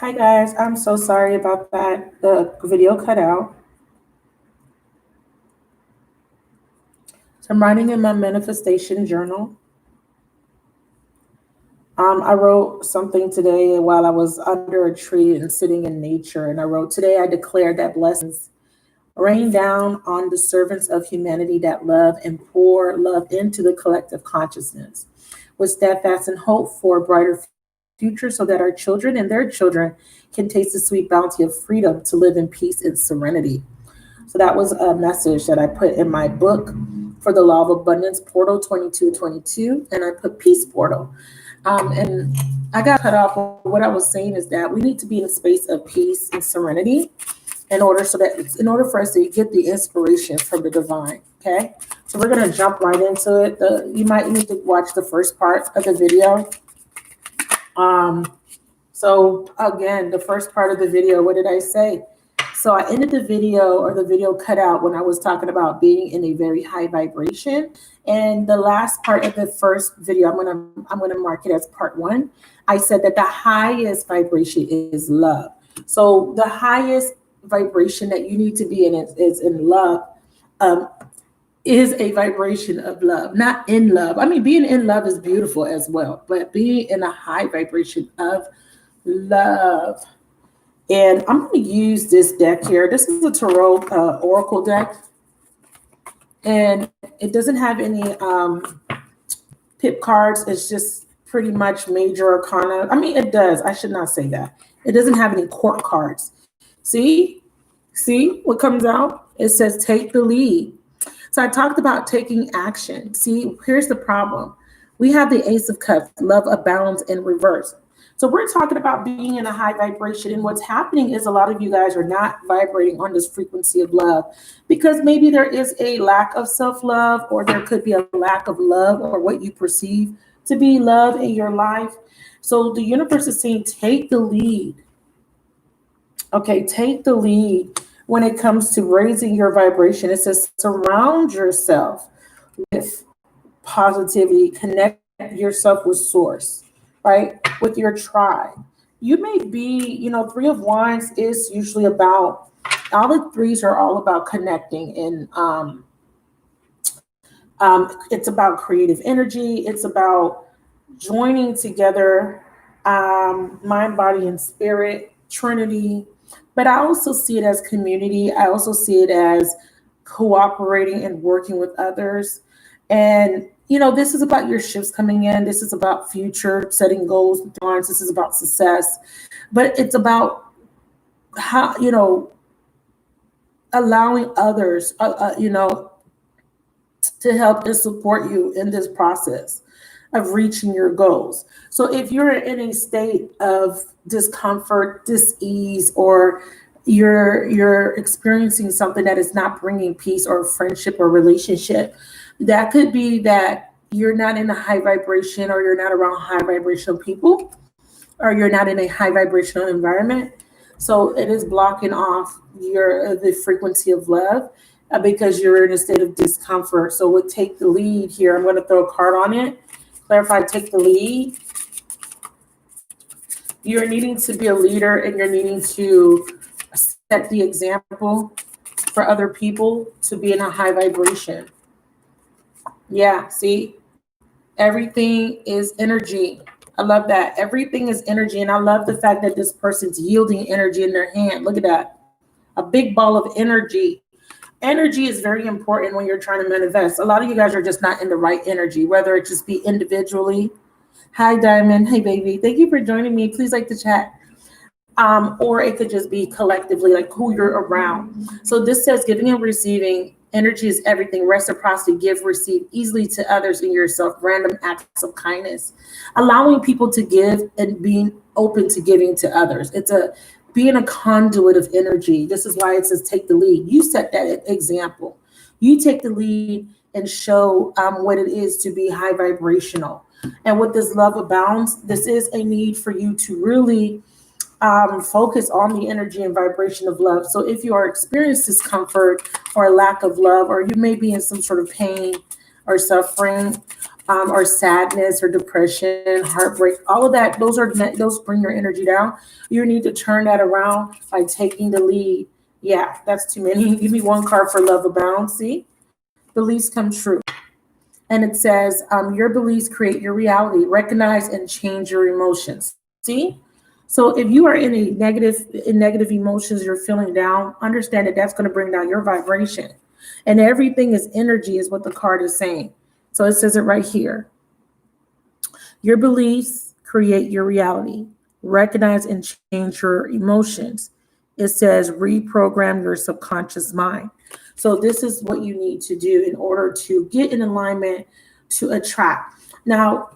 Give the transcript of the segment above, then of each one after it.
Hi guys, I'm so sorry about that. The video cut out. So I'm writing in my manifestation journal. I wrote something today while I was under a tree and sitting in nature, and I wrote, "Today I declare that blessings rain down on the servants of humanity that love and pour love into the collective consciousness with steadfast and hope for a brighter future so that our children and their children can taste the sweet bounty of freedom to live in peace and serenity." So that was a message that I put in my book for the Law of Abundance Portal 2222, and I put Peace Portal. And I got cut off. What I was saying is that we need to be in a space of peace and serenity in order for us to get the inspiration from the divine. Okay, so we're gonna jump right into it. You might need to watch the first part of the video. So again, the first part of the video, what did I say? So I ended the video, or the video cut out, when I was talking about being in a very high vibration. And the last part of the first video, I'm gonna mark it as part 1. I said that the highest vibration is love. So the highest vibration that you need to be in is in love. Is a vibration of love, not in love. I mean, being in love is beautiful as well, but being in a high vibration of love. And I'm going to use this deck here. This is a Tarot Oracle deck. And it doesn't have any pip cards. It's just pretty much major arcana. I mean, it does. I should not say that. It doesn't have any court cards. See what comes out? It says take the lead. So I talked about taking action. See, here's the problem. We have the Ace of Cups, love abounds in reverse. So we're talking about being in a high vibration, and what's happening is a lot of you guys are not vibrating on this frequency of love because maybe there is a lack of self-love, or there could be a lack of love or what you perceive to be love in your life. So the universe is saying, take the lead. Okay, take the lead when it comes to raising your vibration. It says surround yourself with positivity, connect yourself with source, right? With your tribe. You may be, Three of Wands is usually about, all the threes are all about connecting, and it's about creative energy. It's about joining together, mind, body, and spirit, Trinity. But I also see it as community. I also see it as cooperating and working with others. And this is about your shifts coming in. This is about future setting goals and deadlines. This is about success. But it's about how, allowing others, to help and support you in this process of reaching your goals. So if you're in a state of discomfort, dis-ease, or you're experiencing something that is not bringing peace or friendship or relationship, that could be that you're not in a high vibration, or you're not around high vibrational people, or you're not in a high vibrational environment. So it is blocking off the frequency of love because you're in a state of discomfort. So we'll take the lead here. I'm going to throw a card on it. Clarify, take the lead. You're needing to be a leader, and you're needing to set the example for other people to be in a high vibration. Yeah, see, everything is energy. I love that. Everything is energy. And I love the fact that this person's yielding energy in their hand. Look at that. A big ball of energy. Energy is very important when you're trying to manifest. A lot of you guys are just not in the right energy, whether it just be individually. Hi, Diamond. Hey, baby. Thank you for joining me. Please like the chat. Or it could just be collectively, like who you're around. So this says giving and receiving. Energy is everything. Reciprocity, give, receive easily to others and yourself. Random acts of kindness. Allowing people to give and being open to giving to others. It's being a conduit of energy. This is why it says take the lead. You set that example. You take the lead and show what it is to be high vibrational. And with this love abounds, this is a need for you to really focus on the energy and vibration of love. So if you are experiencing discomfort or lack of love, or you may be in some sort of pain or suffering, or sadness or depression, heartbreak, all of that, those bring your energy down. You need to turn that around by taking the lead. Yeah, that's too many. Give me one card for love abound. See, beliefs come true. And it says, your beliefs create your reality. Recognize and change your emotions. See? So if you are in negative emotions, you're feeling down, understand that that's going to bring down your vibration. And everything is energy, is what the card is saying. So it says it right here. Your beliefs create your reality. Recognize and change your emotions. It says reprogram your subconscious mind. So this is what you need to do in order to get in alignment to attract. Now,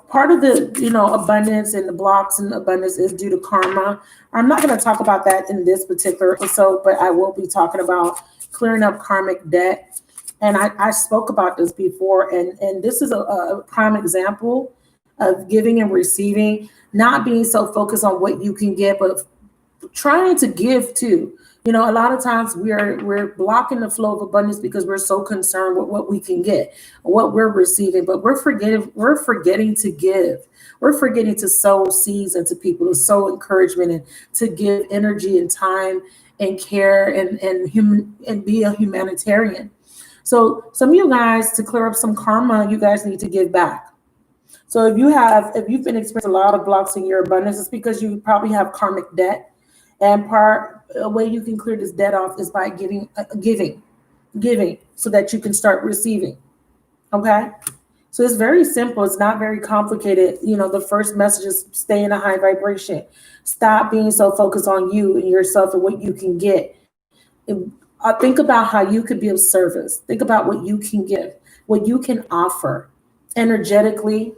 part of the, abundance and the blocks and abundance is due to karma. I'm not going to talk about that in this particular episode, but I will be talking about clearing up karmic debt. And I spoke about this before, and this is a prime example of giving and receiving, not being so focused on what you can get, but trying to give too. A lot of times we're blocking the flow of abundance because we're so concerned with what we can get, what we're receiving, but we're forgetting to give. We're forgetting to sow seeds into people, to sow encouragement, and to give energy and time and care and be a humanitarian. So some of you guys, to clear up some karma, you guys need to give back. So if you've been experiencing a lot of blocks in your abundance, it's because you probably have karmic debt. And a way you can clear this debt off is by giving, so that you can start receiving. Okay? So it's very simple. It's not very complicated. The first message is stay in a high vibration. Stop being so focused on you and yourself and what you can get. Think about how you could be of service. Think about what you can give, what you can offer energetically,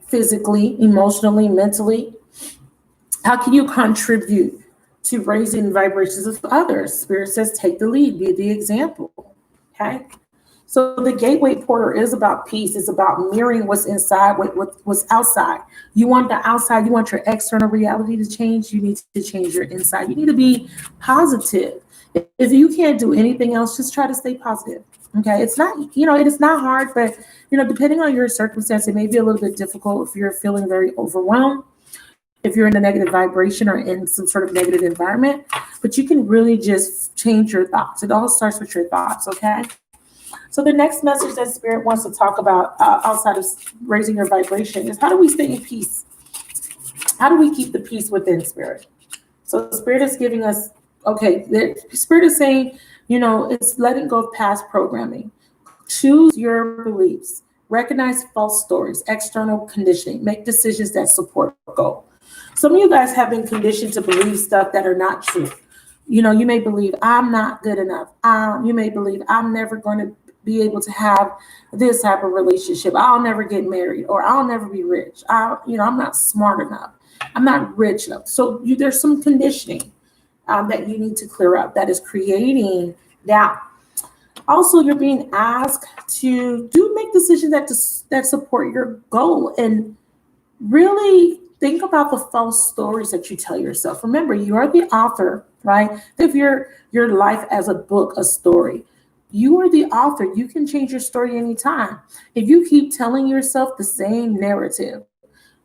physically, emotionally, mentally. How can you contribute to raising vibrations of others? Spirit says, take the lead, be the example. Okay. So the gateway portal is about peace. It's about mirroring what's inside, what's outside. You want the outside, you want your external reality to change. You need to change your inside. You need to be positive. If you can't do anything else, just try to stay positive. Okay. It's not, it is not hard, but, depending on your circumstance, it may be a little bit difficult if you're feeling very overwhelmed, if you're in a negative vibration or in some sort of negative environment, but you can really just change your thoughts. It all starts with your thoughts. Okay. So the next message that Spirit wants to talk about outside of raising your vibration is, how do we stay in peace? How do we keep the peace within, Spirit? So Spirit is giving us, the Spirit is saying, it's letting go of past programming. Choose your beliefs. Recognize false stories, external conditioning. Make decisions that support your goal. Some of you guys have been conditioned to believe stuff that are not true. You may believe I'm not good enough. You may believe I'm never going to be able to have this type of relationship. I'll never get married, or I'll never be rich. I'm not smart enough. I'm not rich enough. So there's some conditioning that you need to clear up that is creating doubt. Also, you're being asked to make decisions that support your goal, and really think about the false stories that you tell yourself. Remember, you are the author, right? If your life as a book, a story, you are the author. You can change your story anytime. If you keep telling yourself the same narrative,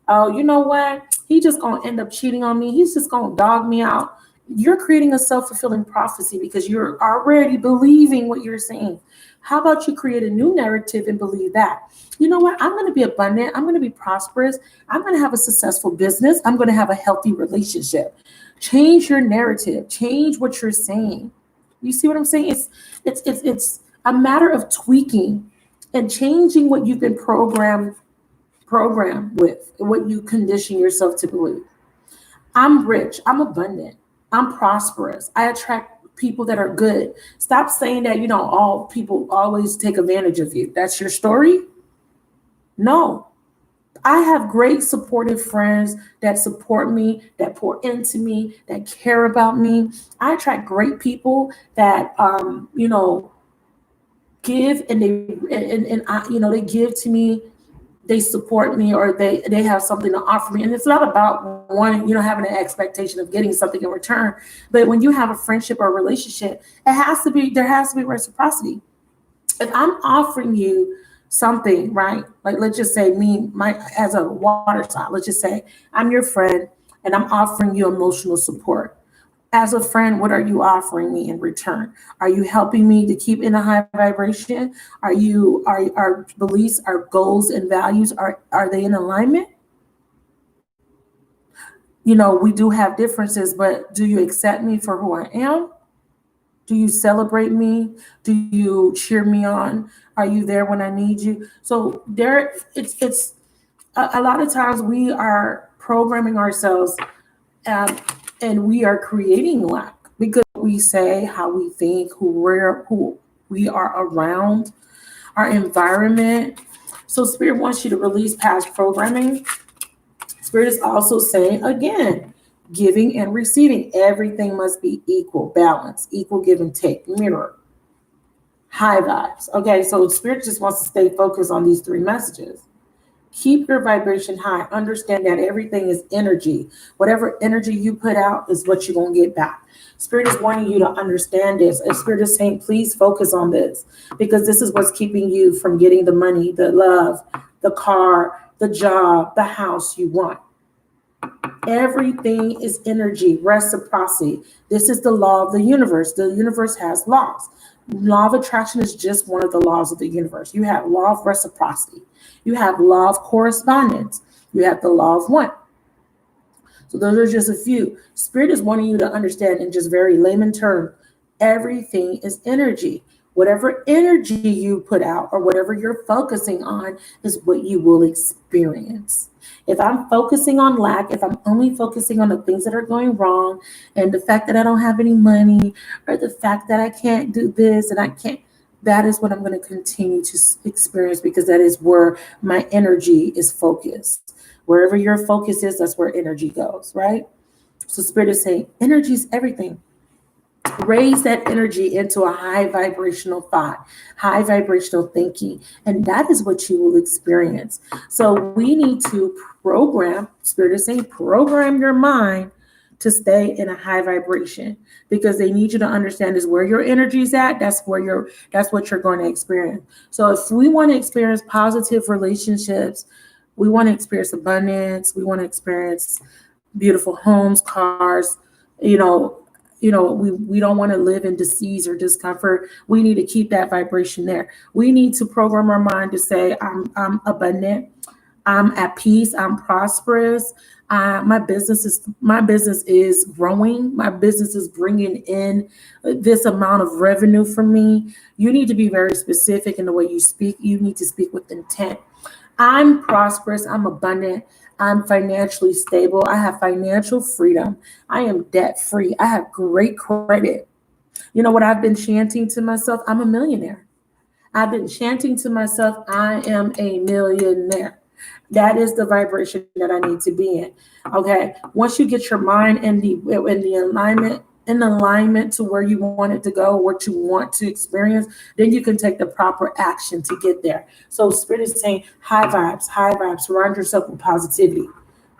oh, you know what? He just gonna end up cheating on me. He's just gonna dog me out. You're creating a self-fulfilling prophecy because you're already believing what you're saying. How about you create a new narrative and believe that? You know what? I'm going to be abundant. I'm going to be prosperous. I'm going to have a successful business. I'm going to have a healthy relationship. Change your narrative. Change what you're saying. You see what I'm saying? It's a matter of tweaking and changing what you've been programmed with, what you condition yourself to believe. I'm rich. I'm abundant. I'm prosperous. I attract people that are good. Stop saying that, all people always take advantage of you. That's your story? No. I have great supportive friends that support me, that pour into me, that care about me. I attract great people that, give, and they give to me. They support me, or they have something to offer me. And it's not about wanting, having an expectation of getting something in return. But when you have a friendship or a relationship, there has to be reciprocity. If I'm offering you something, right? Like, let's just say as a water sign, let's just say I'm your friend and I'm offering you emotional support. As a friend, what are you offering me in return? Are you helping me to keep in a high vibration? Are our beliefs, our goals and values, are they in alignment? We do have differences, but do you accept me for who I am? Do you celebrate me? Do you cheer me on? Are you there when I need you? So it's a lot of times we are programming ourselves, um, and we are creating lack because we say, how we think, who we are around, our environment. So Spirit wants you to release past programming. Spirit is also saying, again, giving and receiving. Everything must be equal, balance, equal give and take, mirror, high vibes. Okay, so Spirit just wants to stay focused on these three messages. Keep your vibration high. Understand that everything is energy. Whatever energy you put out is what you're going to get back. Spirit is wanting you to understand this. And Spirit is saying, please focus on this, because this is what's keeping you from getting the money, the love, the car, the job, the house you want. Everything is energy, reciprocity. This is the law of the universe. The universe has laws. Law of attraction is just one of the laws of the universe. You have law of reciprocity. You have law of correspondence. You have the law of one. So those are just a few. Spirit is wanting you to understand in just very layman term, everything is energy. Whatever energy you put out or whatever you're focusing on is what you will experience. If I'm focusing on lack, if I'm only focusing on the things that are going wrong and the fact that I don't have any money or the fact that I can't do this and I can't, that is what I'm going to continue to experience, because that is where my energy is focused. Wherever your focus is, that's where energy goes, right? So Spirit is saying energy is everything. Raise that energy into a high vibrational thought, high vibrational thinking, and that is what you will experience. So we need to program, Spirit is saying, program your mind to stay in a high vibration, because they need you to understand is where your energy is at. That's what you're going to experience. So if we want to experience positive relationships, we want to experience abundance, we want to experience beautiful homes, cars, we don't want to live in disease or discomfort. We need to keep that vibration there. We need to program our mind to say, I'm abundant, I'm at peace, I'm prosperous. My business is growing. My business is bringing in this amount of revenue for me. You need to be very specific in the way you speak. You need to speak with intent. I'm prosperous. I'm abundant. I'm financially stable. I have financial freedom. I am debt free. I have great credit. You know what I've been chanting to myself? I'm a millionaire. I've been chanting to myself, I am a millionaire. That is the vibration that I need to be in. Okay. Once you get your mind in the alignment to where you want it to go, what you want to experience, then you can take the proper action to get there. So Spirit is saying high vibes, surround yourself with positivity,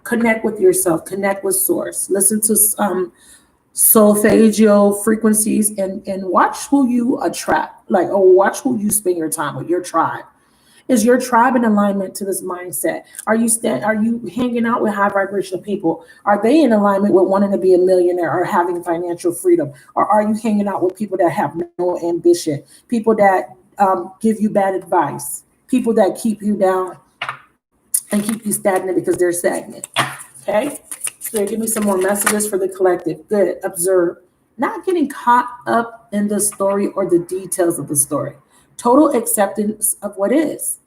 connect with yourself, connect with source, listen to solfeggio frequencies, and watch who you attract, or watch who you spend your time with, your tribe. Is your tribe in alignment to this mindset? Are you hanging out with high vibrational people? Are they in alignment with wanting to be a millionaire or having financial freedom? Or are you hanging out with people that have no ambition? People that give you bad advice? People that keep you down and keep you stagnant because they're stagnant? Okay? So give me some more messages for the collective. Good. Observe. Not getting caught up in the story or the details of the story. Total acceptance of what is.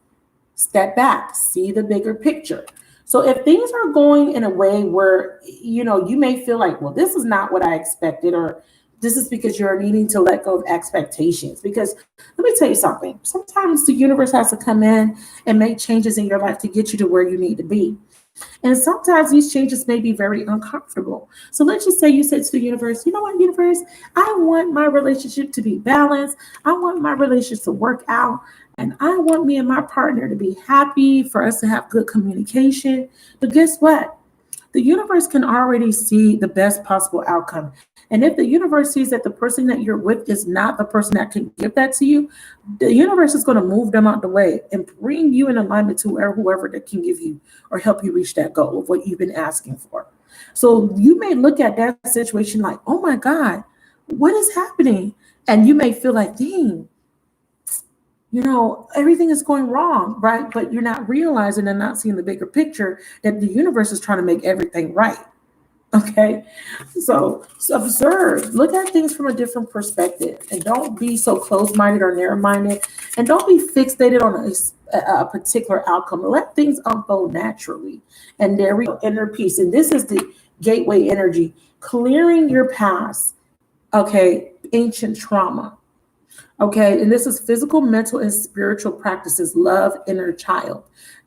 Step back, see the bigger picture. So if things are going in a way where, you may feel like, well, this is not what I expected, or this is because you're needing to let go of expectations. Because let me tell you something. Sometimes the universe has to come in and make changes in your life to get you to where you need to be. And sometimes these changes may be very uncomfortable. So let's just say you said to the universe, you know what, universe, I want my relationship to be balanced. I want my relationship to work out. And I want me and my partner to be happy, for us to have good communication. But guess what? The universe can already see the best possible outcome. And if the universe sees that the person that you're with is not the person that can give that to you, the universe is going to move them out the way and bring you in alignment to whoever that can give you or help you reach that goal of what you've been asking for. So you may look at that situation like, oh my God, what is happening? And you may feel like, dang, everything is going wrong, right? But you're not realizing and not seeing the bigger picture that the universe is trying to make everything right. Okay. So observe, look at things from a different perspective, and don't be so closed-minded or narrow-minded, and don't be fixated on a particular outcome. Let things unfold naturally. And there we go, inner peace. And this is the gateway energy, clearing your past. Okay. Ancient trauma. Okay, and this is physical, mental, and spiritual practices, love, inner child.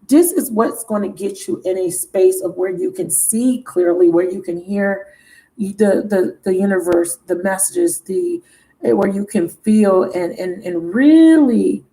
This is what's going to get you in a space of where you can see clearly, where you can hear the universe, the messages, where you can feel and really,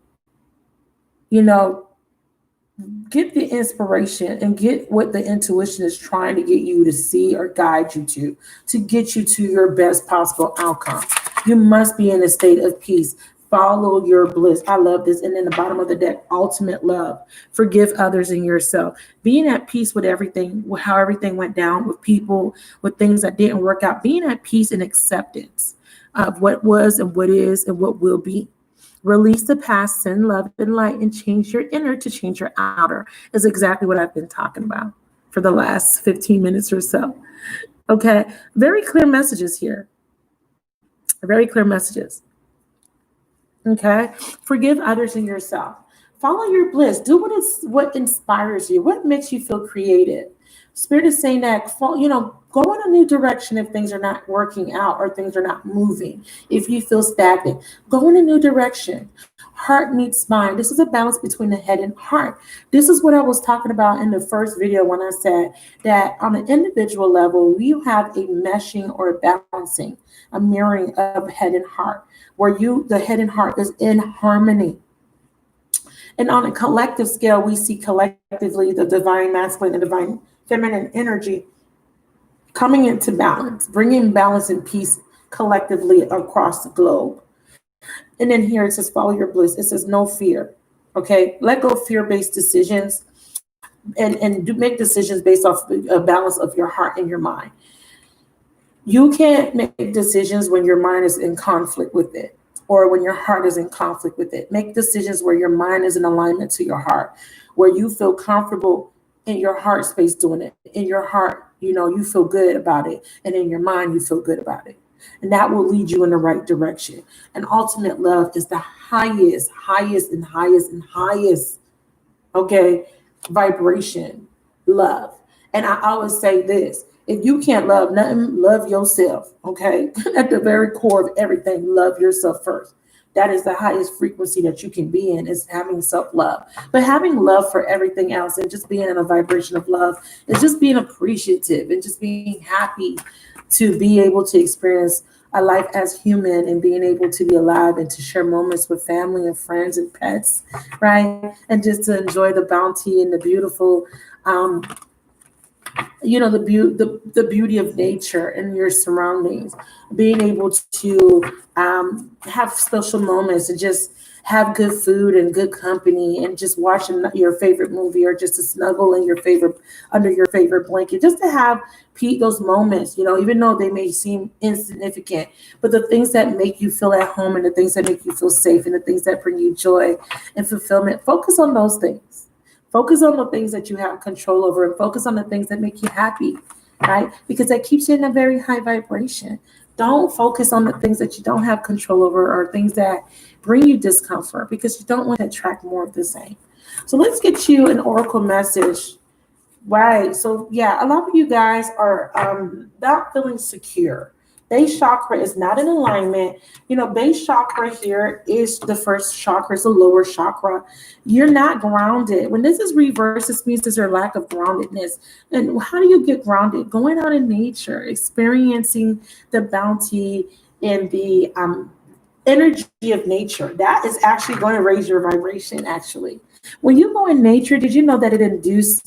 get the inspiration and get what the intuition is trying to get you to see or guide you to get you to your best possible outcome. You must be in a state of peace. Follow your bliss. I love this. And then the bottom of the deck, ultimate love. Forgive others and yourself. Being at peace with everything, with how everything went down, with people, with things that didn't work out. Being at peace and acceptance of what was and what is and what will be. Release the past, send love and light, and change your inner to change your outer is exactly what I've been talking about for the last 15 minutes or so. Okay, very clear messages here. Very clear messages. Okay, forgive others and yourself. Follow your bliss. Do what inspires you, what makes you feel creative. Spirit is saying that, go in a new direction if things are not working out or things are not moving. If you feel stagnant, go in a new direction. Heart meets mind. This is a balance between the head and heart. This is what I was talking about in the first video when I said that on an individual level, we have a meshing or a balancing, a mirroring of head and heart, where the head and heart is in harmony. And on a collective scale, we see collectively the divine masculine and divine feminine energy coming into balance, bringing balance and peace collectively across the globe. And then here it says, follow your bliss. It says, no fear. Okay. Let go of fear-based decisions and make decisions based off a balance of your heart and your mind. You can't make decisions when your mind is in conflict with it or when your heart is in conflict with it. Make decisions where your mind is in alignment to your heart, where you feel comfortable in your heart space doing it. In your heart, you feel good about it. And in your mind, you feel good about it. And that will lead you in the right direction. And ultimate love is the highest, okay, vibration, love. And I always say this, if you can't love nothing, love yourself, okay? At the very core of everything, love yourself first. That is the highest frequency that you can be in, is having self-love. But having love for everything else and just being in a vibration of love is just being appreciative and just being happy to be able to experience a life as human and being able to be alive and to share moments with family and friends and pets, right? And just to enjoy the bounty and the beautiful, the beauty of nature and your surroundings, being able to have special moments and just have good food and good company and just watching your favorite movie or just to snuggle in under your favorite blanket, just to have those moments, even though they may seem insignificant, but the things that make you feel at home and the things that make you feel safe and the things that bring you joy and fulfillment, focus on those things. Focus on the things that you have control over and focus on the things that make you happy, right? Because that keeps you in a very high vibration. Don't focus on the things that you don't have control over or things that bring you discomfort, because you don't want to attract more of the same. So let's get you an oracle message. Right. So yeah, a lot of you guys are not feeling secure. Base chakra is not in alignment. Base chakra here is the first chakra, it's a lower chakra. You're not grounded. When this is reversed, this means there's a lack of groundedness. And how do you get grounded? Going out in nature, experiencing the bounty and the energy of nature. That is actually going to raise your vibration, actually. When you go in nature, did you know that it induces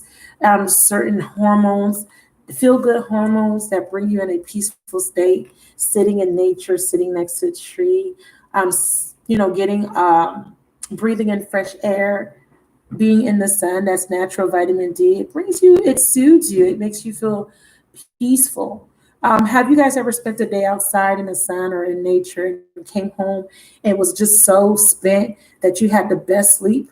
certain hormones feel good hormones that bring you in a peaceful state, sitting in nature, sitting next to a tree, getting breathing in fresh air, being in the sun, that's natural vitamin D. It brings you, it soothes you, it makes you feel peaceful. Have you guys ever spent a day outside in the sun or in nature and came home and was just so spent that you had the best sleep?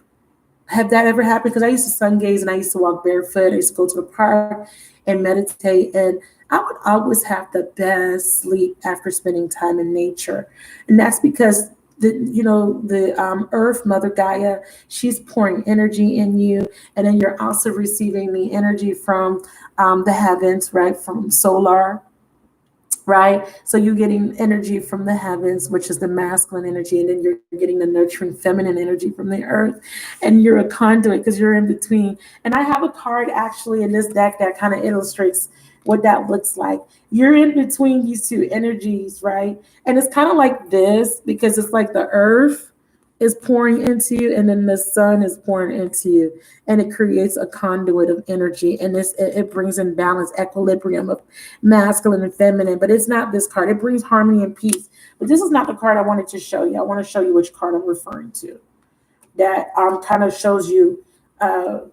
Have that ever happened? Because I used to sun gaze and I used to walk barefoot. I used to go to the park and meditate. And I would always have the best sleep after spending time in nature. And that's because the earth, Mother Gaia, she's pouring energy in you. And then you're also receiving the energy from the heavens, right? From solar, right? So you're getting energy from the heavens, which is the masculine energy, and then you're getting the nurturing feminine energy from the earth, and you're a conduit because you're in between. And I have a card actually in this deck that kind of illustrates what that looks like. You're in between these two energies, right? And it's kind of like this because it's like the earth is pouring into you and then the sun is pouring into you, and it creates a conduit of energy, and it brings in balance, equilibrium of masculine and feminine. But it's not this card. It brings harmony and peace, but this is not the card I wanted to show you. I want to show you which card I'm referring to, that kind of shows you a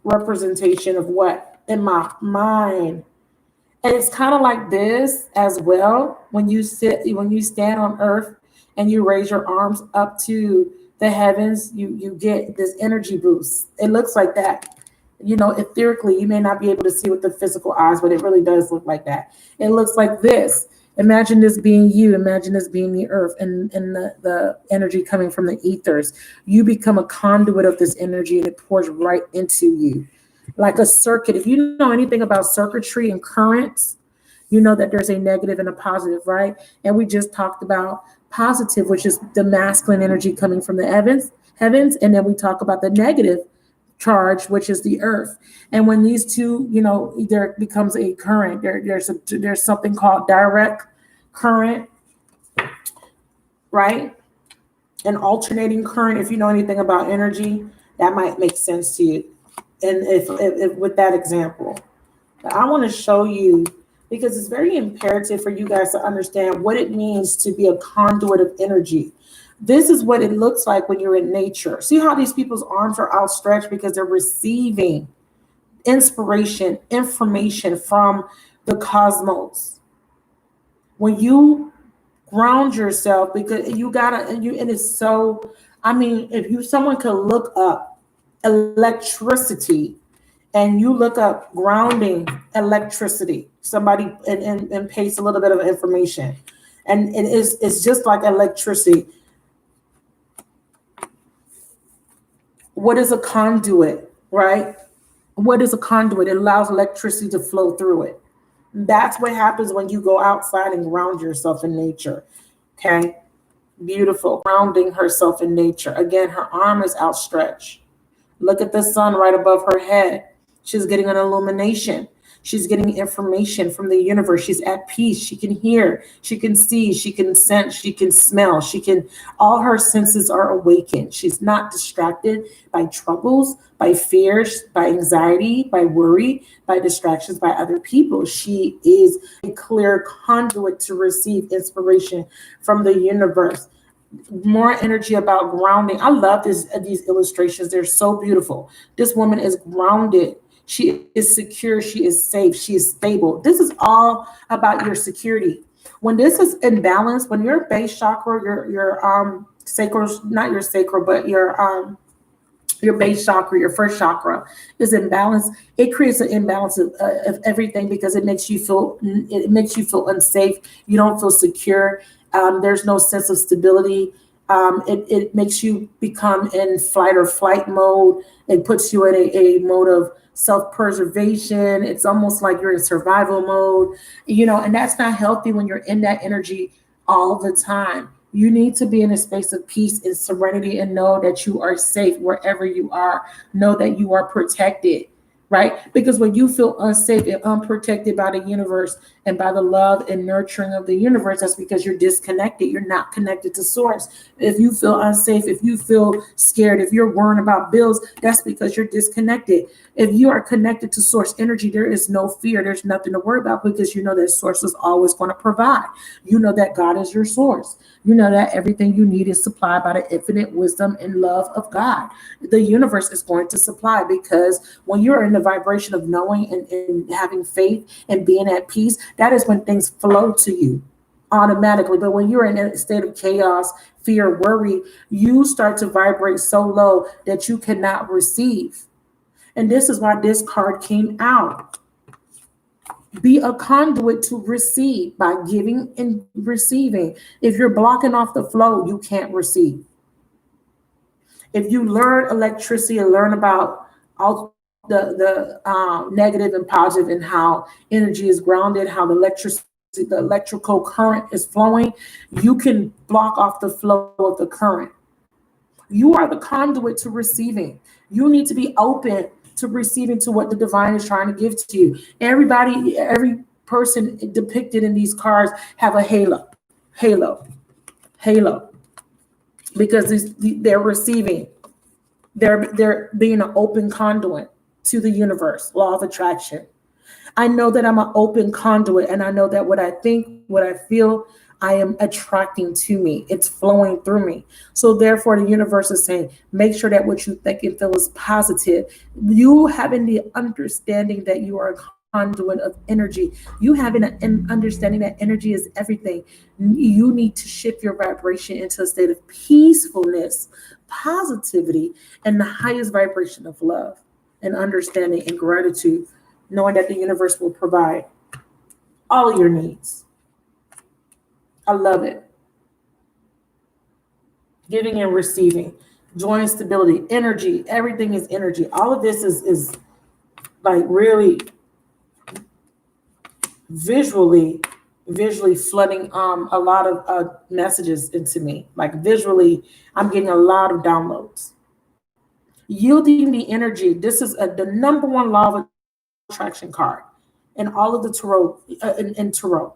representation of what in my mind. And it's kind of like this as well. When you stand on earth and you raise your arms up to the heavens, you get this energy boost. It looks like that. Etherically, you may not be able to see with the physical eyes, but it really does look like that. It looks like this. Imagine this being you. Imagine this being the earth and the energy coming from the ethers. You become a conduit of this energy and it pours right into you. Like a circuit. If you know anything about circuitry and currents, you know that there's a negative and a positive, right? And we just talked about positive, which is the masculine energy coming from the heavens, and then we talk about the negative charge, which is the earth. And when these two, there becomes a current. There's something called direct current, right? An alternating current. If you know anything about energy, that might make sense to you. And if with that example, I want to show you, because it's very imperative for you guys to understand what it means to be a conduit of energy. This is what it looks like when you're in nature. See how these people's arms are outstretched because they're receiving inspiration, information from the cosmos. When you ground yourself, because you gotta, and it's so, if someone could look up electricity and you look up grounding electricity, somebody and paste a little bit of information, and it's just like electricity. What is a conduit, right? What is a conduit? It allows electricity to flow through it. That's what happens when you go outside and ground yourself in nature. Okay, beautiful. Grounding herself in nature. Again, her arm is outstretched. Look at the sun right above her head. She's getting an illumination. She's getting information from the universe. She's at peace. She can hear, she can see, she can sense, she can smell, all her senses are awakened. She's not distracted by troubles, by fears, by anxiety, by worry, by distractions by other people. She is a clear conduit to receive inspiration from the universe. More energy about grounding. I love these illustrations. They're so beautiful. This woman is grounded. She is secure. She is safe. She is stable. This is all about your security. When this is in balance, when your base chakra, your sacral, not your sacral, but your base chakra, your first chakra is in balance, it creates an imbalance of everything, because it makes you feel unsafe. You don't feel secure. There's no sense of stability. It makes you become in fight or flight mode. It puts you in a mode of self-preservation. It's almost like you're in survival mode, and that's not healthy when you're in that energy all the time. You need to be in a space of peace and serenity and know that you are safe wherever you are. Know that you are protected, right? Because when you feel unsafe and unprotected by the universe and by the love and nurturing of the universe, that's because you're disconnected. You're not connected to source. If you feel unsafe, if you feel scared, if you're worrying about bills, that's because you're disconnected. If you are connected to source energy, there is no fear. There's nothing to worry about because you know that source is always going to provide. You know that God is your source. You know that everything you need is supplied by the infinite wisdom and love of God. The universe is going to supply because when you're in the vibration of knowing and having faith and being at peace, that is when things flow to you automatically. But when you're in a state of chaos, fear, worry, you start to vibrate so low that you cannot receive. And this is why this card came out. Be a conduit to receive by giving and receiving. If you're blocking off the flow, you can't receive. If you learn electricity and learn about all the negative and positive and how energy is grounded, how the electrical current is flowing, you can block off the flow of the current. You are the conduit to receiving. You need to be open to receiving to what the divine is trying to give to you. Every person depicted in these cards have a halo, because they're receiving. They're being an open conduit to the universe, law of attraction. I know that I'm an open conduit, and I know that what I think, what I feel, I am attracting to me. It's flowing through me. So therefore, the universe is saying, make sure that what you think and feel is positive. You having the understanding that you are a conduit of energy. You having an understanding that energy is everything. You need to shift your vibration into a state of peacefulness, positivity, and the highest vibration of love and understanding and gratitude, knowing that the universe will provide all your needs. I love it. Giving and receiving, joy and stability, energy, everything is energy. All of this is like really visually flooding a lot of messages into me. Like visually, I'm getting a lot of downloads. Yielding the energy. This is the number one law of attraction card in all of the tarot in tarot.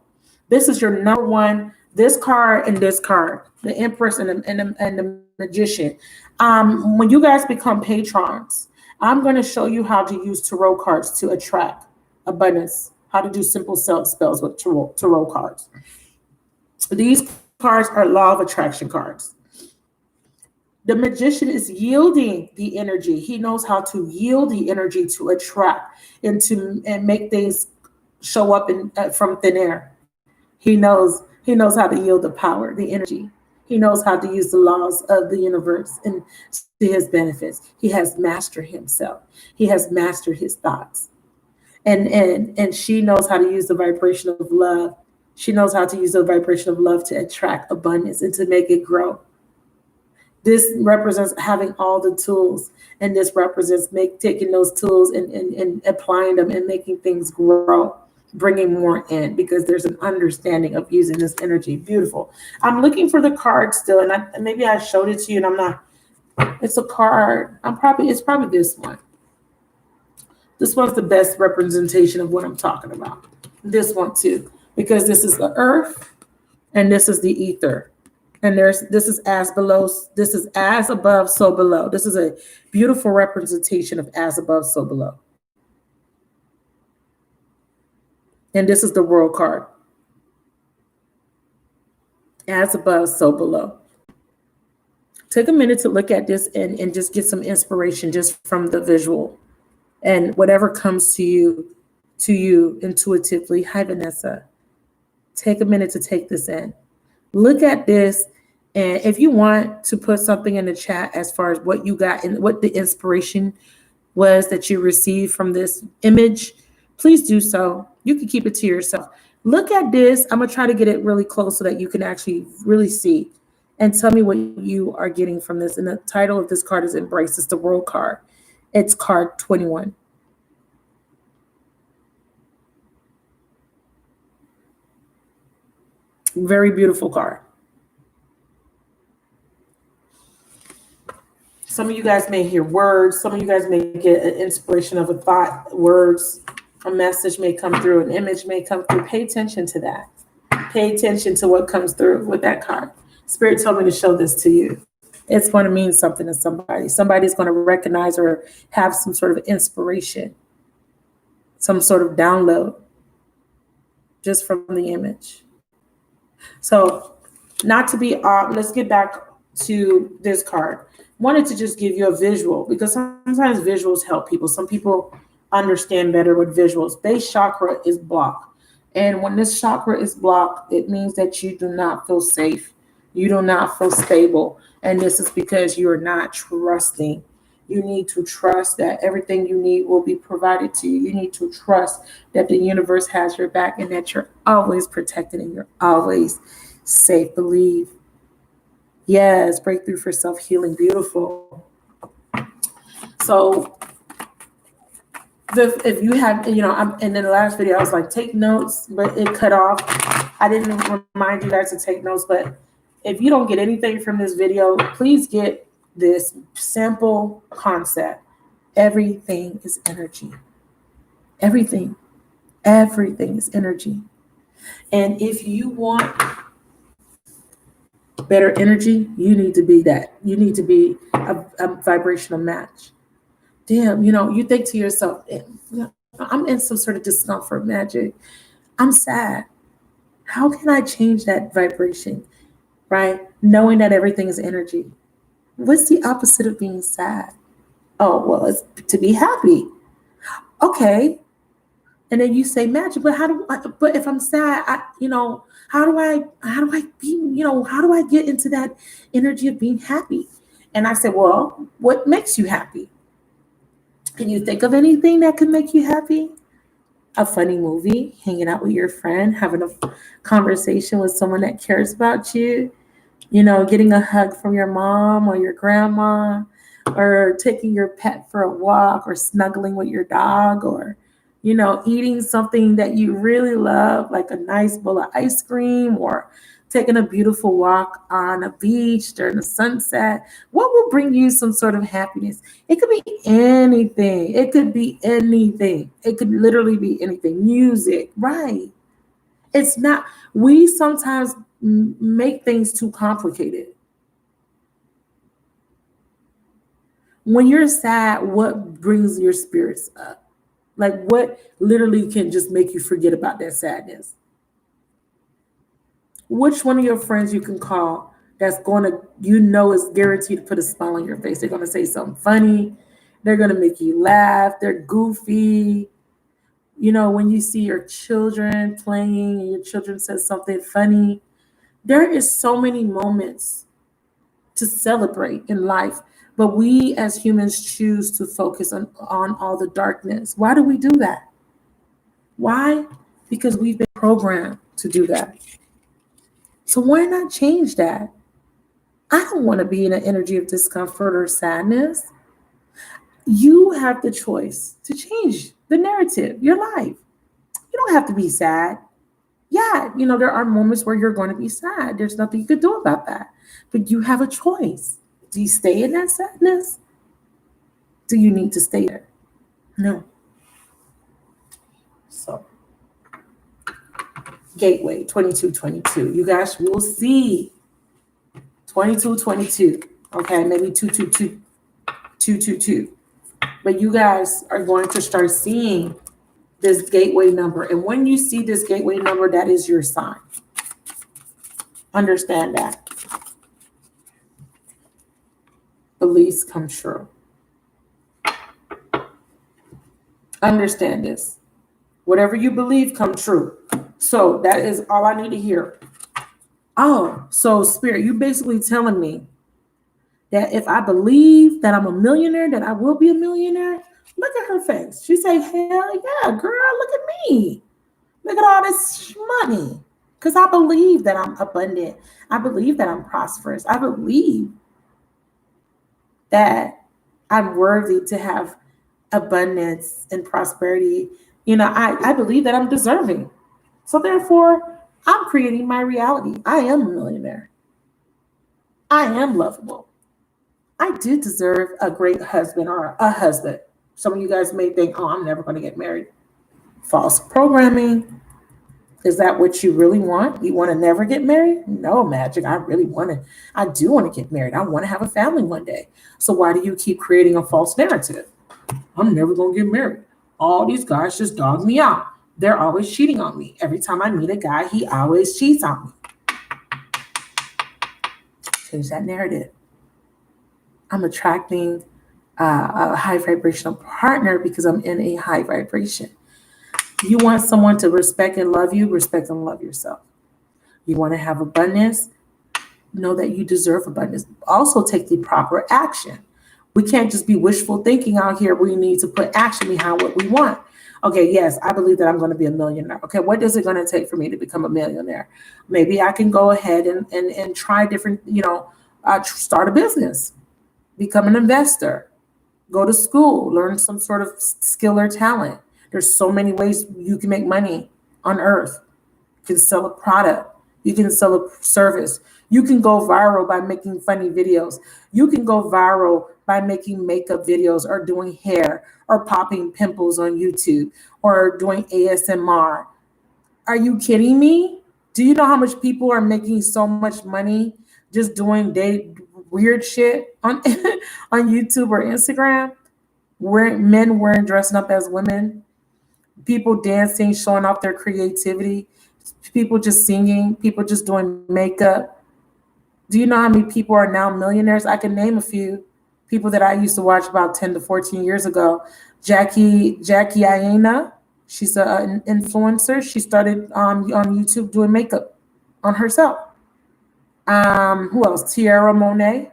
This is your number one. This card and this card, the Empress and the Magician. When you guys become patrons, I'm going to show you how to use tarot cards to attract abundance. How to do simple spells with tarot cards. These cards are law of attraction cards. The Magician is yielding the energy. He knows how to yield the energy to attract and make things show up from thin air. He knows how to yield the power, the energy. He knows how to use the laws of the universe and to his benefits. He has mastered himself. He has mastered his thoughts. And she knows how to use the vibration of love. She knows how to use the vibration of love to attract abundance and to make it grow. This represents having all the tools, and this represents taking those tools and applying them and making things grow, bringing more in, because there's an understanding of using this energy. Beautiful. I'm looking for the card still, and maybe I showed it to you, and I'm not. It's a card. It's probably this one. This one's the best representation of what I'm talking about. This one too, because this is the earth, and this is the ether. And this is as below, this is as above, so below. This is a beautiful representation of as above, so below. And this is the world card. As above, so below. Take a minute to look at this and just get some inspiration just from the visual. And whatever comes to you intuitively. Hi, Vanessa. Take a minute to take this in. Look at this, and if you want to put something in the chat as far as what you got and what the inspiration was that you received from this image, please do so. You can keep it to yourself. Look at this. I'm going to try to get it really close so that you can actually really see and tell me what you are getting from this. And the title of this card is Embrace. It's the World card. It's card 21. Very beautiful card. Some of you guys may hear words. Some of you guys may get an inspiration of a thought, words, a message may come through, an image may come through. Pay attention to that. Pay attention to what comes through with that card. Spirit told me to show this to you. It's going to mean something to somebody. Somebody's going to recognize or have some sort of inspiration, some sort of download just from the image. So not to be off, let's get back to this card. Wanted to just give you a visual because sometimes visuals help people. Some people understand better with visuals. Base chakra is blocked. And when this chakra is blocked, it means that you do not feel safe. You do not feel stable. And this is because you are not trusting. You need to trust that everything you need will be provided to you. You need to trust that the universe has your back and that you're always protected and you're always safe. Believe. Yes, breakthrough for self-healing. Beautiful. So if you have, and in the last video, I was like, take notes, but it cut off. I didn't remind you guys to take notes, but if you don't get anything from this video, please get this simple concept. Everything is energy. Everything is energy. And if you want better energy, you need to be that. You need to be a vibrational match. Damn, you think to yourself, I'm in some sort of discomfort, Magic. I'm sad. How can I change that vibration, right? Knowing that everything is energy. What's the opposite of being sad? Oh, well, it's to be happy. Okay. And then you say, Magic, but but if I'm sad, how do I get into that energy of being happy? And I said, well, what makes you happy? Can you think of anything that could make you happy? A funny movie, hanging out with your friend, having a conversation with someone that cares about you, getting a hug from your mom or your grandma, or taking your pet for a walk, or snuggling with your dog, or, eating something that you really love, like a nice bowl of ice cream, or taking a beautiful walk on a beach during the sunset. What will bring you some sort of happiness? It could be anything. It could be anything. It could literally be anything. Music, right? It's not, we sometimes make things too complicated. When you're sad, what brings your spirits up? Like what literally can just make you forget about that sadness? Which one of your friends you can call that's going to, is guaranteed to put a smile on your face? They're going to say something funny. They're going to make you laugh. They're goofy. When you see your children playing and your children says something funny, there is so many moments to celebrate in life. But we as humans choose to focus on all the darkness. Why do we do that? Why? Because we've been programmed to do that. So why not change that? I don't want to be in an energy of discomfort or sadness. You have the choice to change the narrative, your life. You don't have to be sad. Yeah, there are moments where you're going to be sad. There's nothing you could do about that. But you have a choice. Do you stay in that sadness? Do you need to stay there? No. So, Gateway 2222. You guys will see 2222. Okay, maybe 222. But you guys are going to start seeing this gateway number. And when you see this gateway number, that is your sign. Understand that. Beliefs come true. Understand this. Whatever you believe come true. So that is all I need to hear. Oh, so Spirit, you basically telling me that if I believe that I'm a millionaire, that I will be a millionaire. Look at her face. She say, hell yeah, girl, look at me. Look at all this money. Because I believe that I'm abundant. I believe that I'm prosperous. I believe that I'm worthy to have abundance and prosperity. I believe that I'm deserving. So therefore, I'm creating my reality. I am a millionaire. I am lovable. I do deserve a great husband or a husband. Some of you guys may think, oh, I'm never going to get married. False programming. Is that what you really want? You want to never get married? No, Magic. I do want to get married. I want to have a family one day. So why do you keep creating a false narrative? I'm never going to get married. All these guys just dog me out. They're always cheating on me. Every time I meet a guy, he always cheats on me. Change that narrative. I'm attracting a high vibrational partner because I'm in a high vibration. You want someone to respect and love you, respect and love yourself. You want to have abundance, know that you deserve abundance. Also take the proper action. We can't just be wishful thinking out here. We need to put action behind what we want. Okay, yes, I believe that I'm going to be a millionaire. Okay, what is it going to take for me to become a millionaire? Maybe I can go ahead and try different, start a business, become an investor, go to school, learn some sort of skill or talent. There's so many ways you can make money on earth. You can sell a product. You can sell a service. You can go viral by making funny videos. You can go viral by making makeup videos or doing hair or popping pimples on YouTube or doing ASMR. Are you kidding me? Do you know how much people are making so much money just doing weird shit on on YouTube or Instagram? Men dressing up as women, people dancing, showing off their creativity, people just singing, people just doing makeup. Do you know how many people are now millionaires? I can name a few people that I used to watch about 10 to 14 years ago. Jackie Aina, she's an influencer. She started on YouTube doing makeup on herself. Who else? Tierra Monet.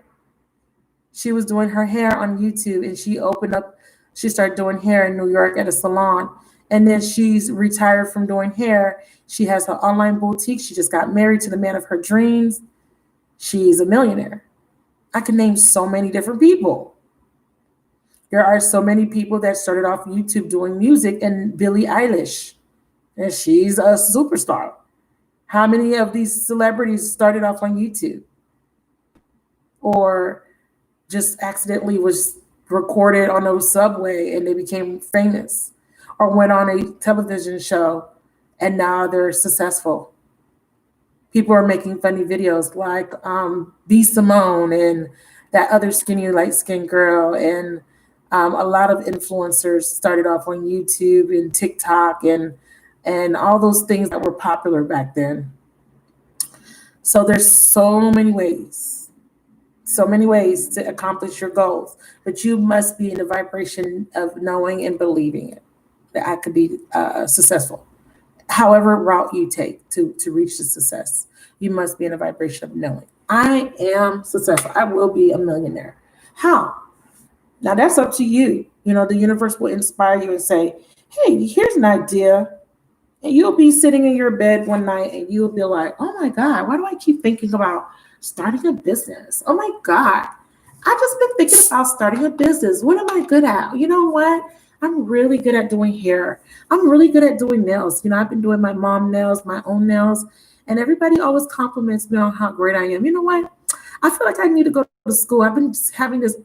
She was doing her hair on YouTube, and she started doing hair in New York at a salon. And then she's retired from doing hair. She has her online boutique. She just got married to the man of her dreams. She's a millionaire. I can name so many different people. There are so many people that started off YouTube doing music, and Billie Eilish, and she's a superstar. How many of these celebrities started off on YouTube or just accidentally was recorded on a subway and they became famous, or went on a television show and now they're successful? People are making funny videos like B. Simone and that other skinny light-skinned girl, and a lot of influencers started off on YouTube and TikTok and all those things that were popular back then. So there's so many ways to accomplish your goals, but you must be in the vibration of knowing and believing it, that I could be successful. However route you take to reach the success, you must be in a vibration of knowing, I am successful. I will be a millionaire. How? Now that's up to you. The universe will inspire you and say, hey, here's an idea. And you'll be sitting in your bed one night and you'll be like, oh my God, why do I keep thinking about starting a business? Oh my God, I just been thinking about starting a business. What am I good at? You know what? I'm really good at doing hair. I'm really good at doing nails. I've been doing my mom nails, my own nails, and everybody always compliments me on how great I am. You know what? I feel like I need to go to school. I've been having this,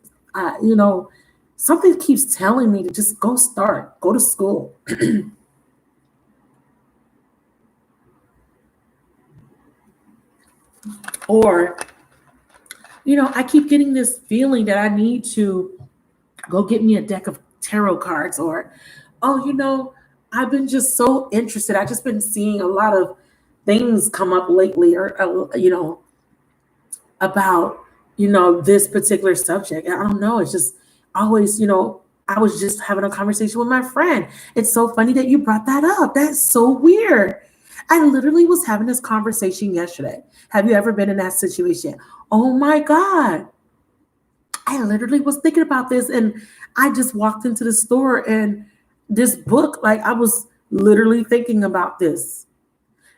something keeps telling me to just go to school. Or, I keep getting this feeling that I need to go get me a deck of tarot cards, or, I've been just so interested. I've just been seeing a lot of things come up lately, or, about, this particular subject. I don't know. It's just always, I was just having a conversation with my friend. It's so funny that you brought that up. That's so weird. I literally was having this conversation yesterday. Have you ever been in that situation? Oh my God. I literally was thinking about this, and I just walked into the store and this book, like I was literally thinking about this.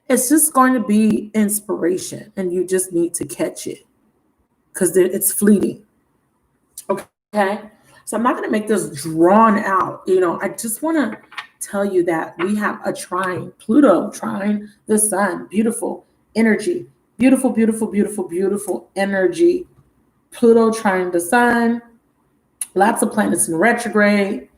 It's just going to be inspiration, and you just need to catch it because it's fleeting. Okay. So I'm not going to make this drawn out. I just want to tell you that we have a trine, Pluto trine the sun, beautiful energy, beautiful, beautiful, beautiful, beautiful energy. Pluto trine the sun, lots of planets in retrograde.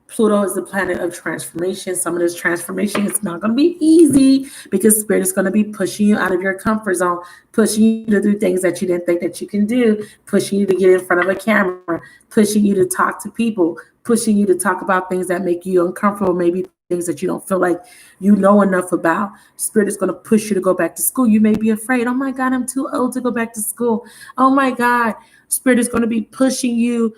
Pluto is the planet of transformation. Some of this transformation is not going to be easy because Spirit is going to be pushing you out of your comfort zone, pushing you to do things that you didn't think that you can do, pushing you to get in front of a camera, pushing you to talk to people, pushing you to talk about things that make you uncomfortable, maybe things that you don't feel like you know enough about. Spirit is going to push you to go back to school. You may be afraid. Oh my God, I'm too old to go back to school. Oh my God. Spirit is going to be pushing you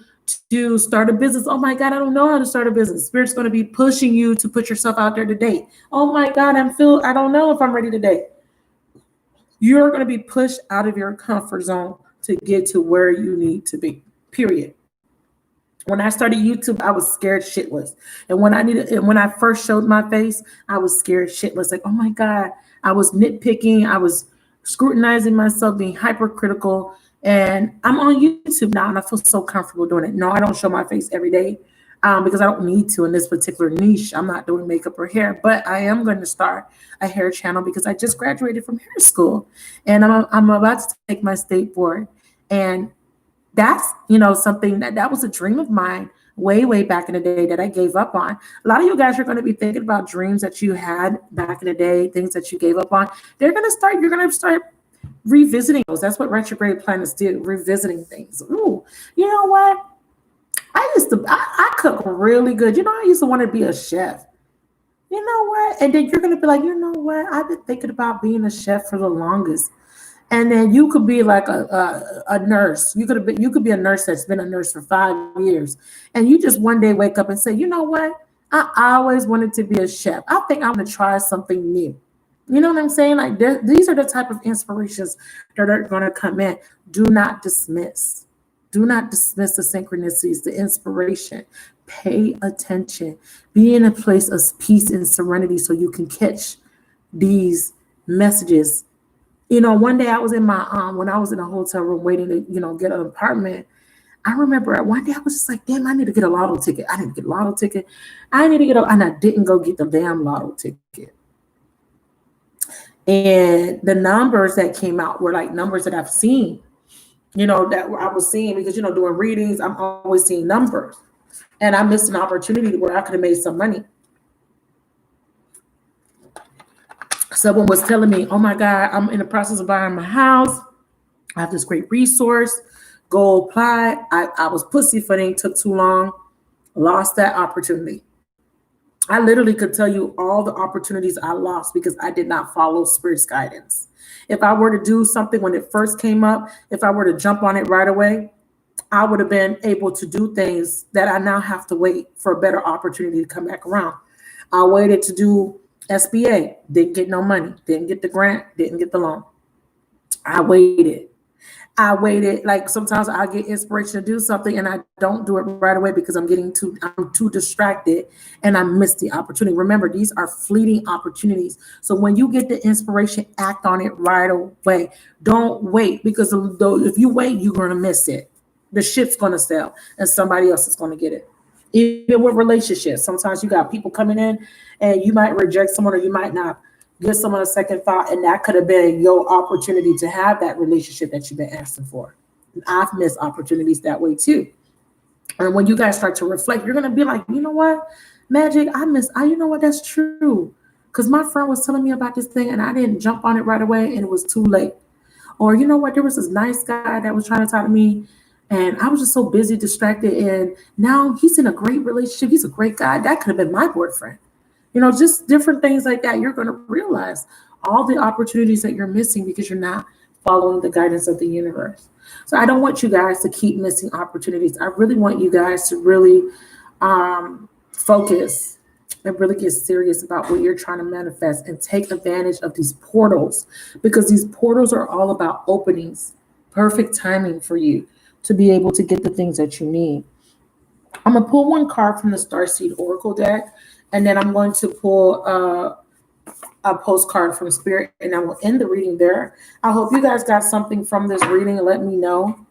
to start a business. Oh my God, I don't know how to start a business. Spirit's going to be pushing you to put yourself out there to date. Oh my God, I don't know if I'm ready to date. You're going to be pushed out of your comfort zone to get to where you need to be, period. When I started YouTube, I was scared shitless. And when I first showed my face, I was scared shitless. Like, oh my God, I was nitpicking. I was scrutinizing myself, being hypercritical. And I'm on YouTube now, and I feel so comfortable doing it. No, I don't show my face every day because I don't need to in this particular niche. I'm not doing makeup or hair, but I am going to start a hair channel because I just graduated from hair school, and I'm about to take my state board. And that's, something that was a dream of mine way back in the day that I gave up on. A lot of you guys are going to be thinking about dreams that you had back in the day, things that you gave up on. You're going to start revisiting those. That's what retrograde planets do, revisiting things. Ooh, you know what? I cook really good. I used to want to be a chef. You know what? And then you're going to be like, you know what? I've been thinking about being a chef for the longest. And then you could be like a nurse. You could be a nurse that's been a nurse for 5 years. And you just one day wake up and say, you know what? I always wanted to be a chef. I think I'm going to try something new. You know what I'm saying? Like these are the type of inspirations that are going to come in. Do not dismiss. Do not dismiss the synchronicities, the inspiration. Pay attention. Be in a place of peace and serenity so you can catch these messages. One day I was in when I was in a hotel room waiting to, get an apartment. I remember one day I was just like, damn, I need to get a lotto ticket. I need to get a lotto ticket. And I didn't go get the damn lotto ticket. And the numbers that came out were like numbers that I've seen, that I was seeing because, doing readings, I'm always seeing numbers. And I missed an opportunity where I could have made some money. Someone was telling me, oh my God, I'm in the process of buying my house. I have this great resource. Go apply. I was pussyfooting, took too long, lost that opportunity. I literally could tell you all the opportunities I lost because I did not follow Spirit's guidance. If I were to do something when it first came up, if I were to jump on it right away, I would have been able to do things that I now have to wait for a better opportunity to come back around. I waited to do SBA, didn't get no money, didn't get the grant, didn't get the loan. I waited. Like sometimes I get inspiration to do something and I don't do it right away because I'm too distracted and I miss the opportunity. Remember, these are fleeting opportunities. So when you get the inspiration, act on it right away. Don't wait because if you wait, you're going to miss it. The ship's going to sail and somebody else is going to get it. Even with relationships, sometimes you got people coming in and you might reject someone or you might not. Give someone a second thought, and that could have been your opportunity to have that relationship that you've been asking for. And I've missed opportunities that way too. And when you guys start to reflect, you're gonna be like, you know what, Magic, you know what, that's true. Because my friend was telling me about this thing and I didn't jump on it right away and it was too late. Or you know what, there was this nice guy that was trying to talk to me and I was just so busy, distracted, and now he's in a great relationship. He's a great guy. That could have been my boyfriend. Just different things like that. You're going to realize all the opportunities that you're missing because you're not following the guidance of the universe. So I don't want you guys to keep missing opportunities. I really want you guys to really focus and really get serious about what you're trying to manifest and take advantage of these portals because these portals are all about openings, perfect timing for you to be able to get the things that you need. I'm going to pull one card from the Starseed Oracle deck. And then I'm going to pull a postcard from Spirit, and I will end the reading there. I hope you guys got something from this reading. Let me know.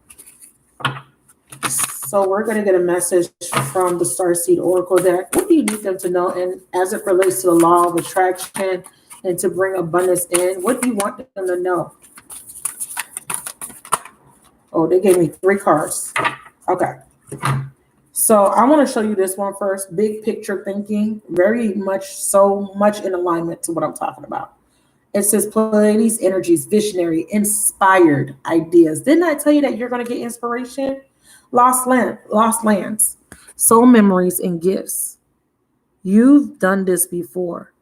So we're going to get a message from the Starseed Oracle deck. What do you need them to know? And as it relates to the law of attraction and to bring abundance in, what do you want them to know? Oh, they gave me 3 cards. Okay. So I want to show you this one first. Big picture thinking, very much so much in alignment to what I'm talking about. It says Pleiades energies, visionary, inspired ideas. Didn't I tell you that you're going to get inspiration? Lost lands, soul memories and gifts. You've done this before.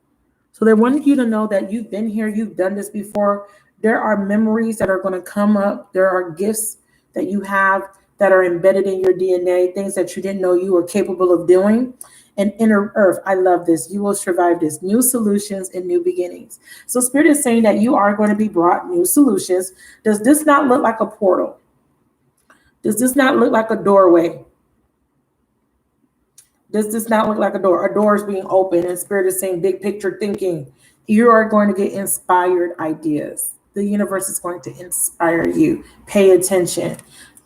So they want you to know that you've been here, you've done this before. There are memories that are going to come up. There are gifts that you have that are embedded in your DNA, things that you didn't know you were capable of doing. And inner earth, I love this. You will survive this. New solutions and new beginnings. So Spirit is saying that you are going to be brought new solutions. Does this not look like a portal? Does this not look like a doorway? Does this not look like a door? A door is being opened, and Spirit is saying big picture thinking. You are going to get inspired ideas. The universe is going to inspire you. Pay attention.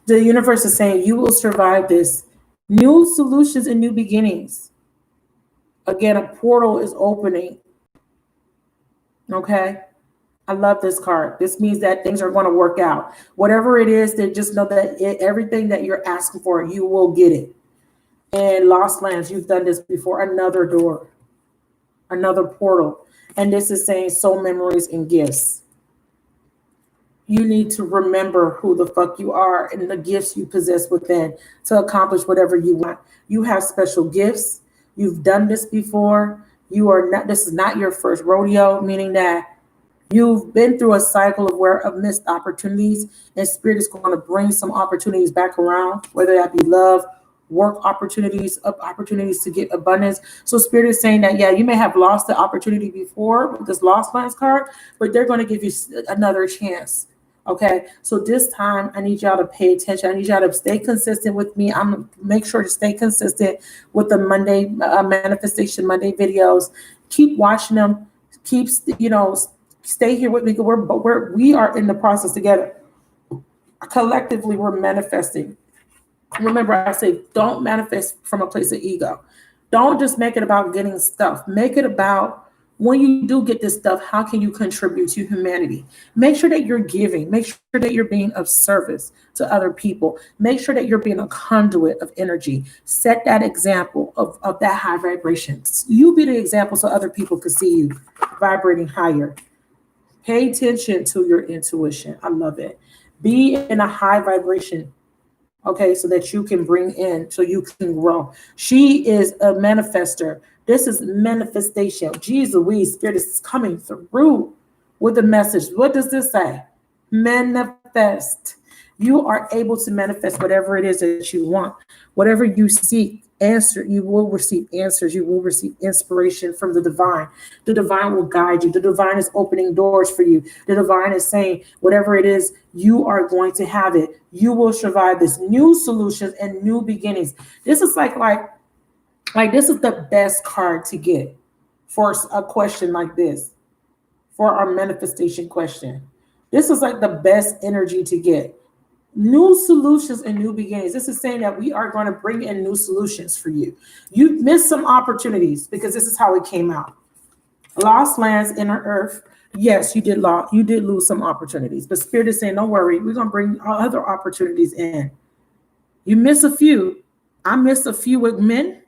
The universe is saying you will survive this. New solutions and new beginnings. Again, a portal is opening. Okay? I love this card. This means that things are going to work out. Whatever it is, that just know that everything that you're asking for, you will get it. And lost lands, you've done this before. Another door, another portal. And this is saying soul memories and gifts. You need to remember who the fuck you are and the gifts you possess within to accomplish whatever you want. You have special gifts. You've done this before. You are not, this is not your first rodeo, meaning that you've been through a cycle of missed opportunities, and Spirit is going to bring some opportunities back around, whether that be love, work opportunities to get abundance. So Spirit is saying that, yeah, you may have lost the opportunity before with this lost lands card, but they're going to give you another chance. Okay, so this time I need y'all to pay attention. I need y'all to stay consistent with me. I'm gonna make sure to stay consistent with the Monday Manifestation Monday videos. Keep watching them. Keep, stay here with me. We are in the process together. Collectively, we're manifesting. Remember, I say don't manifest from a place of ego. Don't just make it about getting stuff. Make it about, when you do get this stuff, how can you contribute to humanity? Make sure that you're giving. Make sure that you're being of service to other people. Make sure that you're being a conduit of energy. Set that example of that high vibration. You be the example so other people can see you vibrating higher. Pay attention to your intuition. I love it. Be in a high vibration. Okay, so that you can bring in, so you can grow. She is a manifester. This is manifestation. Jesus, Spirit is coming through with a message. What does this say? Manifest. You are able to manifest whatever it is that you want. Whatever you seek, answer, you will receive answers. You will receive inspiration from the divine. The divine will guide you. The divine is opening doors for you. The divine is saying, whatever it is, you are going to have it. You will survive this. New solutions and new beginnings. This is like this is the best card to get for a question like this, for our manifestation question. This is like the best energy to get. New solutions and new beginnings. This is saying that we are going to bring in new solutions for you. You missed some opportunities because this is how it came out. Lost lands, inner earth. Yes, you did lose some opportunities, but Spirit is saying, don't worry, we're going to bring other opportunities in. You missed a few. I missed a few with men.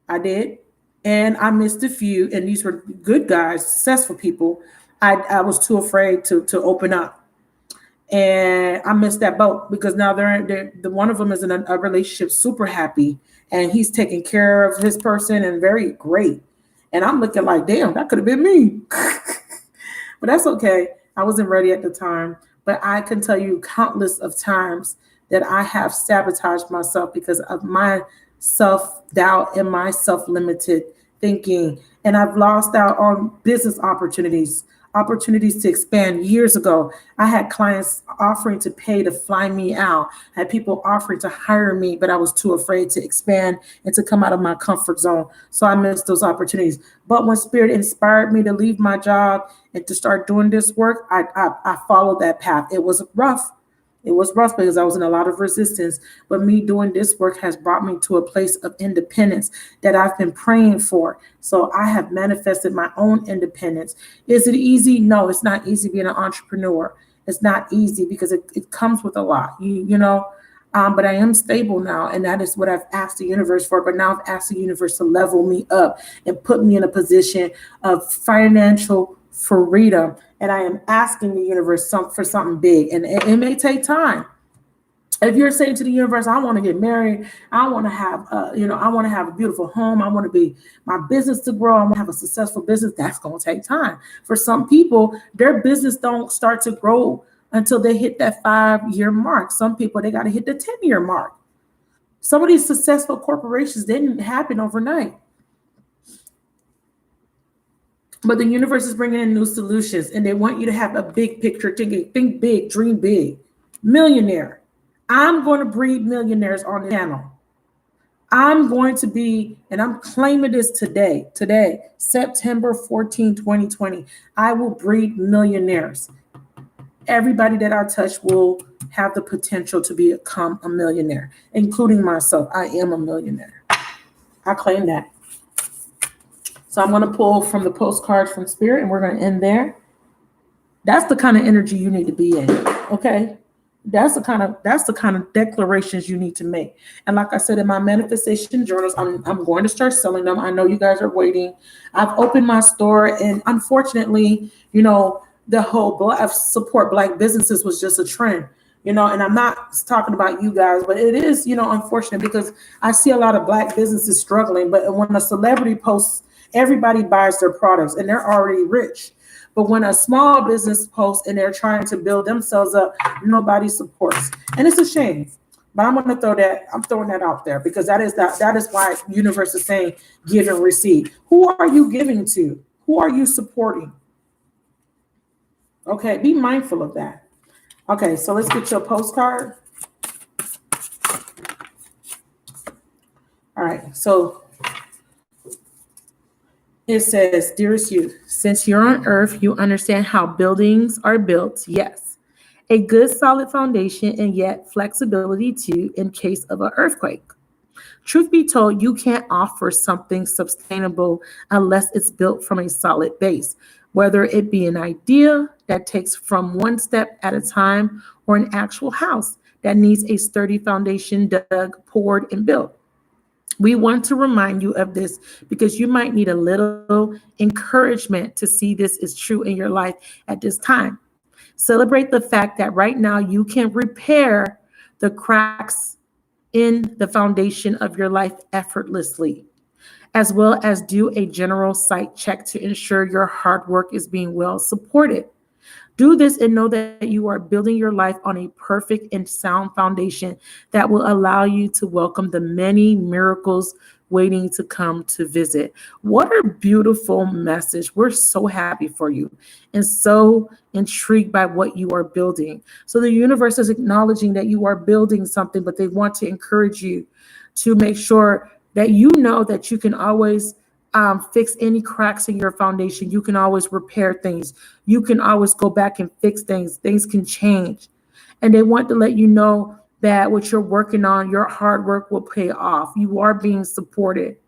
I did. And I missed a few, and these were good guys, successful people. I was too afraid to open up. And I missed that boat because now they're one of them is in a relationship, super happy, and he's taking care of his person and very great. And I'm looking like, damn, that could have been me. But that's okay. I wasn't ready at the time. But I can tell you countless of times that I have sabotaged myself because of my self-doubt and my self-limited thinking. And I've lost out on business opportunities to expand. Years ago, I had clients offering to pay to fly me out. I had people offering to hire me, but I was too afraid to expand and to come out of my comfort zone. So I missed those opportunities. But when Spirit inspired me to leave my job and to start doing this work, I followed that path. It was rough. It was rough because I was in a lot of resistance, but me doing this work has brought me to a place of independence that I've been praying for. So I have manifested my own independence. Is it easy? No, it's not easy being an entrepreneur. It's not easy because it comes with a lot, you know. But I am stable now, and that is what I've asked the universe for. But now I've asked the universe to level me up and put me in a position of financial freedom. And I am asking the universe for something big, and it may take time. If you're saying to the universe, I want to get married, I want to have, I want to have a beautiful home, I want to be my business to grow, I want to have a successful business, that's going to take time. For some people, their business don't start to grow until they hit that 5-year mark. Some people, they got to hit the 10-year mark. Some of these successful corporations didn't happen overnight. But the universe is bringing in new solutions, and they want you to have a big picture thinking. Think big, dream big. Millionaire. I'm going to breed millionaires on the channel. I'm going to be, and I'm claiming this today, September 14, 2020. I will breed millionaires. Everybody that I touch will have the potential to become a millionaire, including myself. I am a millionaire. I claim that. So I'm going to pull from the postcards from Spirit, and we're going to end there. That's the kind of energy you need to be in, okay? That's the kind of declarations you need to make. And like I said in my manifestation journals, I'm going to start selling them. I know you guys are waiting. I've opened my store, and unfortunately, you know, the whole support Black businesses was just a trend, you know, and I'm not talking about you guys, but it is, you know, unfortunate because I see a lot of Black businesses struggling. But when a celebrity posts, everybody buys their products and they're already rich. But when a small business posts and they're trying to build themselves up, nobody supports. And it's a shame. But I'm throwing that out there because that is why universe is saying give and receive. Who are you giving to? Who are you supporting? Okay, be mindful of that. Okay, so let's get your postcard. All right, so it says, dearest you, since you're on Earth, you understand how buildings are built. Yes, a good solid foundation and yet flexibility too in case of an earthquake. Truth be told, you can't offer something sustainable unless it's built from a solid base, whether it be an idea that takes from one step at a time or an actual house that needs a sturdy foundation dug, poured, and built. We want to remind you of this because you might need a little encouragement to see this is true in your life at this time. Celebrate the fact that right now you can repair the cracks in the foundation of your life effortlessly, as well as do a general site check to ensure your hard work is being well supported. Do this and know that you are building your life on a perfect and sound foundation that will allow you to welcome the many miracles waiting to come to visit. What a beautiful message. We're so happy for you and so intrigued by what you are building. So the universe is acknowledging that you are building something, but they want to encourage you to make sure that you know that you can always fix any cracks in your foundation. You can always repair things. You can always go back and fix things. Things can change. And they want to let you know that what you're working on, your hard work will pay off. You are being supported.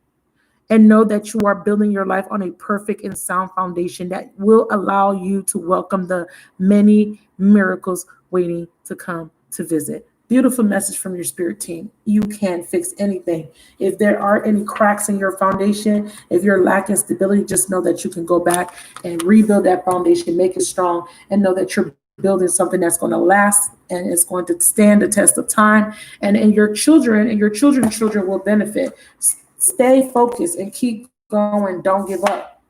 And know that you are building your life on a perfect and sound foundation that will allow you to welcome the many miracles waiting to come to visit. Beautiful message from your spirit team. You can fix anything. If there are any cracks in your foundation, if you're lacking stability, just know that you can go back and rebuild that foundation, make it strong, and know that you're building something that's going to last and it's going to stand the test of time. And your children and your children's children will benefit. Stay focused and keep going. Don't give up.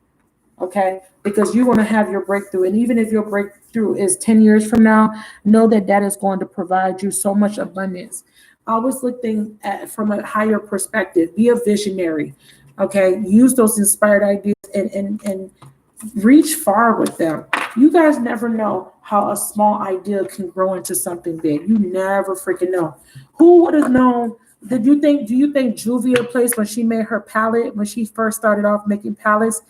Okay? Because you're going to have your breakthrough. And even if your breakthrough is 10 years from now, know that that is going to provide you so much abundance. Always looking at from a higher perspective. Be a visionary. Okay? Use those inspired ideas and reach far with them. You guys never know how a small idea can grow into something big. You never freaking know. Who would have known? Do you think Juvia Place, when she made her palette, when she first started off making palettes,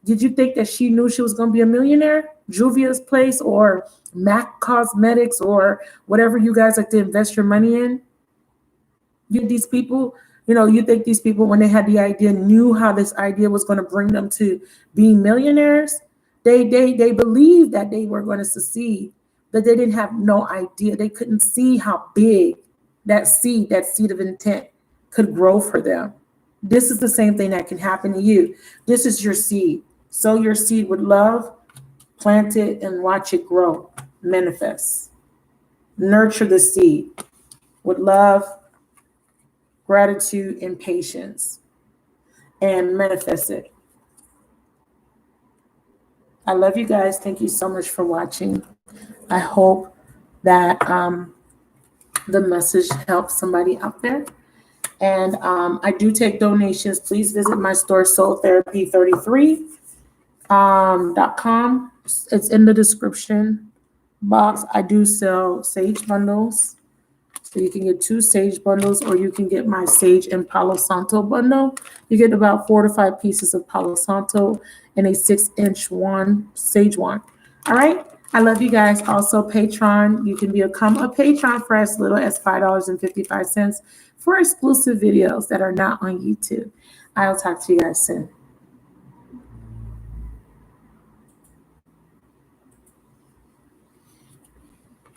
did you think that she knew she was going to be a millionaire? Juvia's Place or MAC Cosmetics or whatever you guys like to invest your money in? You think these people, when they had the idea, knew how this idea was going to bring them to being millionaires? They believed that they were going to succeed, that they didn't have no idea. They couldn't see how big that seed of intent could grow for them. This is the same thing that can happen to you. This is your seed. Sow your seed with love, plant it, and watch it grow, manifest. Nurture the seed with love, gratitude, and patience, and manifest it. I love you guys. Thank you so much for watching. I hope that the message helps somebody out there. And I do take donations. Please visit my store, soultherapy33.com. It's in the description box. I do sell sage bundles. So you can get 2 sage bundles, or you can get my sage and Palo Santo bundle. You get about 4 to 5 pieces of Palo Santo and a 6-inch sage wand. All right. I love you guys. Also, Patreon. You can become a patron for as little as $5.55 for exclusive videos that are not on YouTube. I'll talk to you guys soon.